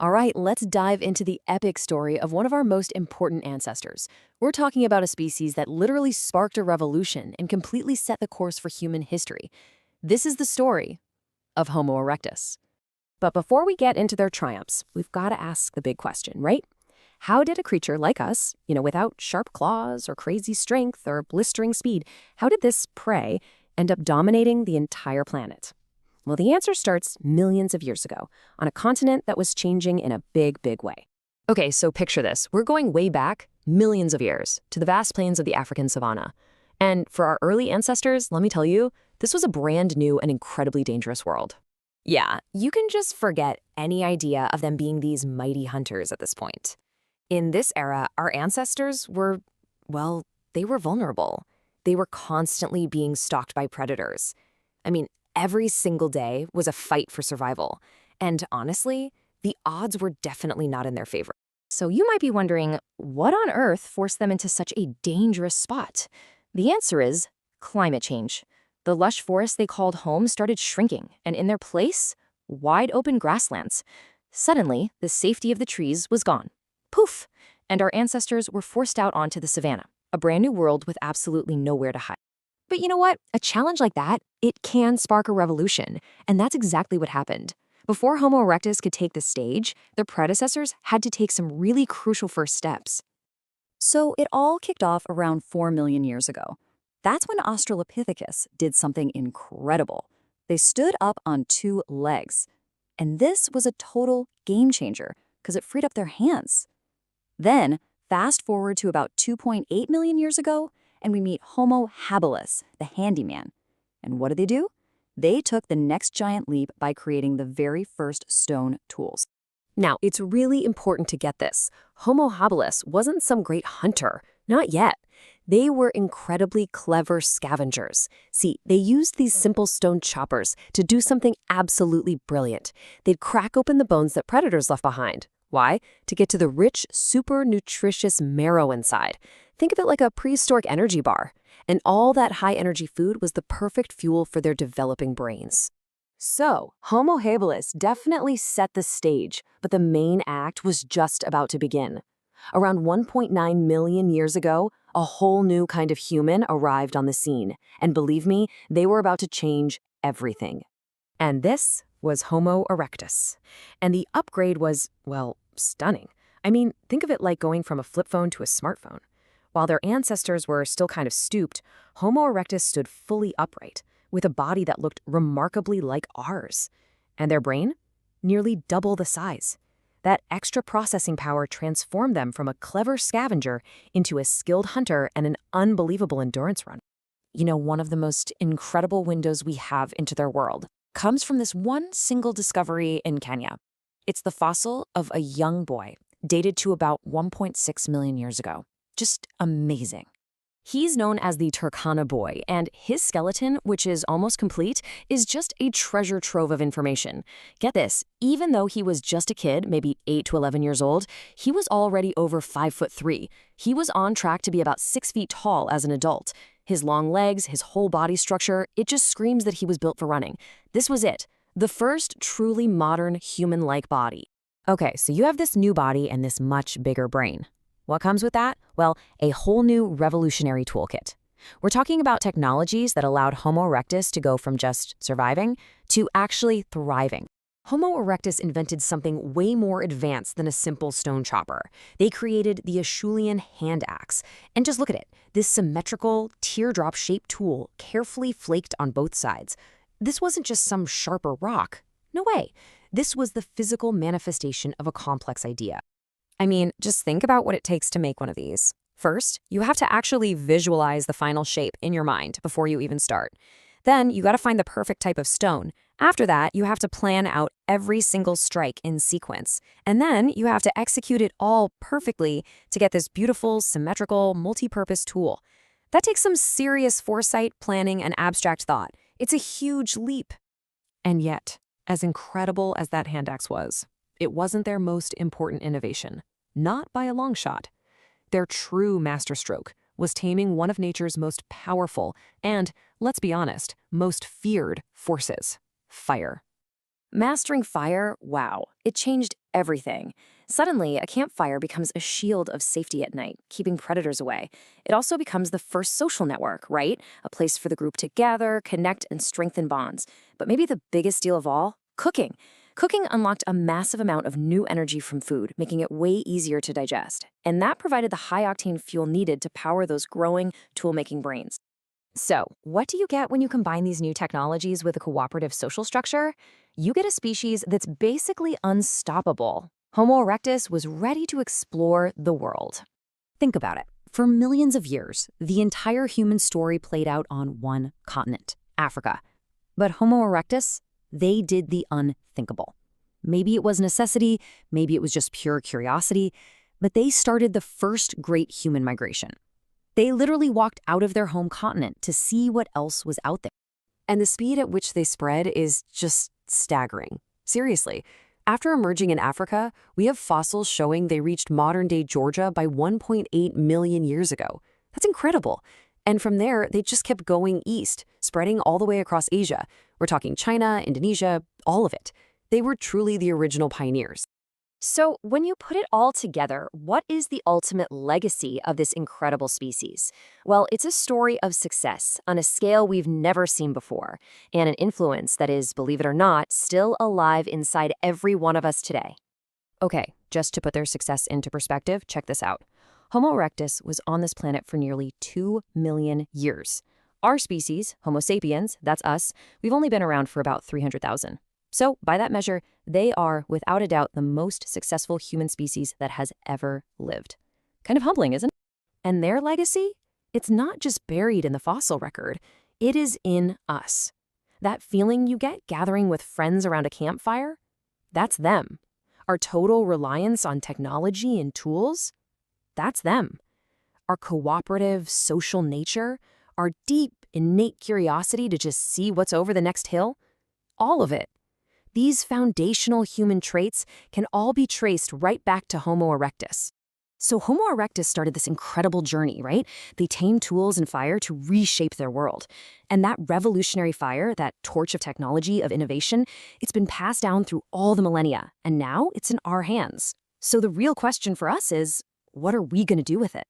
All right, let's dive into the epic story of one of our most important ancestors. We're talking about a species that literally sparked a revolution and completely set the course for human history. This is the story of Homo erectus. But before we get into their triumphs, we've got to ask the big question, right? How did a creature like us, without sharp claws or crazy strength or blistering speed, how did this prey end up dominating the entire planet? Well, the answer starts millions of years ago, on a continent that was changing in a big, big way. Okay, so picture this. We're going way back, millions of years, to the vast plains of the African savanna. And for our early ancestors, let me tell you, this was a brand new and incredibly dangerous world. Yeah, you can just forget any idea of them being these mighty hunters at this point. In this era, our ancestors were, well, they were vulnerable. They were constantly being stalked by predators. I mean, every single day was a fight for survival. And honestly, the odds were definitely not in their favor. So you might be wondering, what on earth forced them into such a dangerous spot? The answer is climate change. The lush forests they called home started shrinking, and in their place, wide open grasslands. Suddenly, the safety of the trees was gone. Poof! And our ancestors were forced out onto the savanna, a brand new world with absolutely nowhere to hide. But you know what? A challenge like that, it can spark a revolution, and that's exactly what happened. Before Homo erectus could take the stage, their predecessors had to take some really crucial first steps. So it all kicked off around 4 million years ago. That's when Australopithecus did something incredible. They stood up on 2 legs. And this was a total game changer because it freed up their hands. Then, fast forward to about 2.8 million years ago, and we meet Homo habilis, the handyman. And what did they do? They took the next giant leap by creating the very first stone tools. Now, it's really important to get this. Homo habilis wasn't some great hunter. Not yet. They were incredibly clever scavengers. See, they used these simple stone choppers to do something absolutely brilliant. They'd crack open the bones that predators left behind. Why? To get to the rich, super nutritious marrow inside. Think of it like a prehistoric energy bar. And all that high-energy food was the perfect fuel for their developing brains. So, Homo habilis definitely set the stage, but the main act was just about to begin. Around 1.9 million years ago, a whole new kind of human arrived on the scene. And believe me, they were about to change everything. And this was Homo erectus. And the upgrade was, well, stunning. I mean, think of it like going from a flip phone to a smartphone. While their ancestors were still kind of stooped, Homo erectus stood fully upright, with a body that looked remarkably like ours. And their brain? Nearly double the size. That extra processing power transformed them from a clever scavenger into a skilled hunter and an unbelievable endurance runner. One of the most incredible windows we have into their world comes from this one single discovery in Kenya. It's the fossil of a young boy, dated to about 1.6 million years ago. Just amazing. He's known as the Turkana boy, and his skeleton, which is almost complete, is just a treasure trove of information. Get this, even though he was just a kid, maybe 8 to 11 years old, he was already over 5'3". He was on track to be about 6 feet tall as an adult. His long legs, his whole body structure, it just screams that he was built for running. This was it, the first truly modern human-like body. Okay, so you have this new body and this much bigger brain. What comes with that? Well, a whole new revolutionary toolkit. We're talking about technologies that allowed Homo erectus to go from just surviving to actually thriving. Homo erectus invented something way more advanced than a simple stone chopper. They created the Acheulean hand axe. And just look at it, this symmetrical, teardrop-shaped tool carefully flaked on both sides. This wasn't just some sharper rock. No way. This was the physical manifestation of a complex idea. I mean, just think about what it takes to make one of these. First, you have to actually visualize the final shape in your mind before you even start. Then, you got to find the perfect type of stone. After that, you have to plan out every single strike in sequence. And then, you have to execute it all perfectly to get this beautiful, symmetrical, multi-purpose tool. That takes some serious foresight, planning, and abstract thought. It's a huge leap. And yet, as incredible as that hand axe was, it wasn't their most important innovation, not by a long shot. Their true masterstroke was taming one of nature's most powerful and, let's be honest, most feared forces, fire. Mastering fire, wow, it changed everything. Suddenly, a campfire becomes a shield of safety at night, keeping predators away. It also becomes the first social network, right? A place for the group to gather, connect, and strengthen bonds. But maybe the biggest deal of all, cooking. Cooking unlocked a massive amount of new energy from food, making it way easier to digest. And that provided the high-octane fuel needed to power those growing, tool-making brains. So, what do you get when you combine these new technologies with a cooperative social structure? You get a species that's basically unstoppable. Homo erectus was ready to explore the world. Think about it. For millions of years, the entire human story played out on one continent, Africa. But Homo erectus, they did the unthinkable. Maybe it was necessity, maybe it was just pure curiosity, but they started the first great human migration. They literally walked out of their home continent to see what else was out there. And the speed at which they spread is just staggering. Seriously, after emerging in Africa, we have fossils showing they reached modern-day Georgia by 1.8 million years ago. That's incredible. And from there, they just kept going east, spreading all the way across Asia. We're talking China, Indonesia, all of it. They were truly the original pioneers. So, when you put it all together, what is the ultimate legacy of this incredible species? Well, it's a story of success on a scale we've never seen before, and an influence that is, believe it or not, still alive inside every one of us today. Okay, just to put their success into perspective, check this out. Homo erectus was on this planet for nearly 2 million years. Our species, Homo sapiens, that's us, we've only been around for about 300,000. So, by that measure, they are, without a doubt, the most successful human species that has ever lived. Kind of humbling, isn't it? And their legacy? It's not just buried in the fossil record. It is in us. That feeling you get gathering with friends around a campfire? That's them. Our total reliance on technology and tools? That's them. Our cooperative, social nature? Our deep, innate curiosity to just see what's over the next hill? All of it. These foundational human traits can all be traced right back to Homo erectus. So Homo erectus started this incredible journey, right? They tamed tools and fire to reshape their world. And that revolutionary fire, that torch of technology, of innovation, it's been passed down through all the millennia, and now it's in our hands. So the real question for us is, what are we going to do with it?